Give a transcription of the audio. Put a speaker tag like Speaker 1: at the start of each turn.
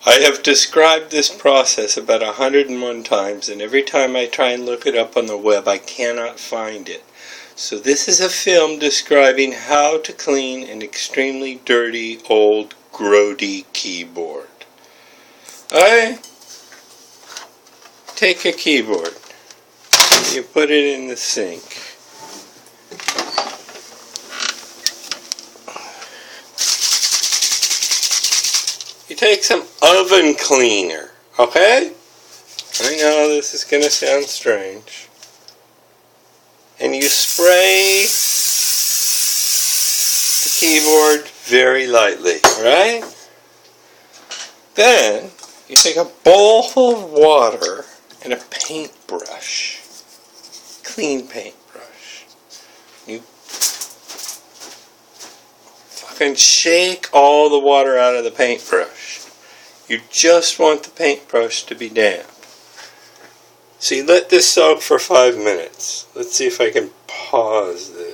Speaker 1: I have described this process about 101 times, and every time I try and look it up on the web, I cannot find it. So this is a film describing how to clean an extremely dirty, old, grody keyboard. Alright? Take a keyboard. You put it in the sink. You take some oven cleaner, okay? I know this is going to sound strange. And you spray the keyboard very lightly, alright? Then, you take a bowl full of water and a paintbrush. Clean paintbrush. You fucking shake all the water out of the paintbrush. You just want the paintbrush to be damp. So you let this soak for 5 minutes. Let's see if I can pause this.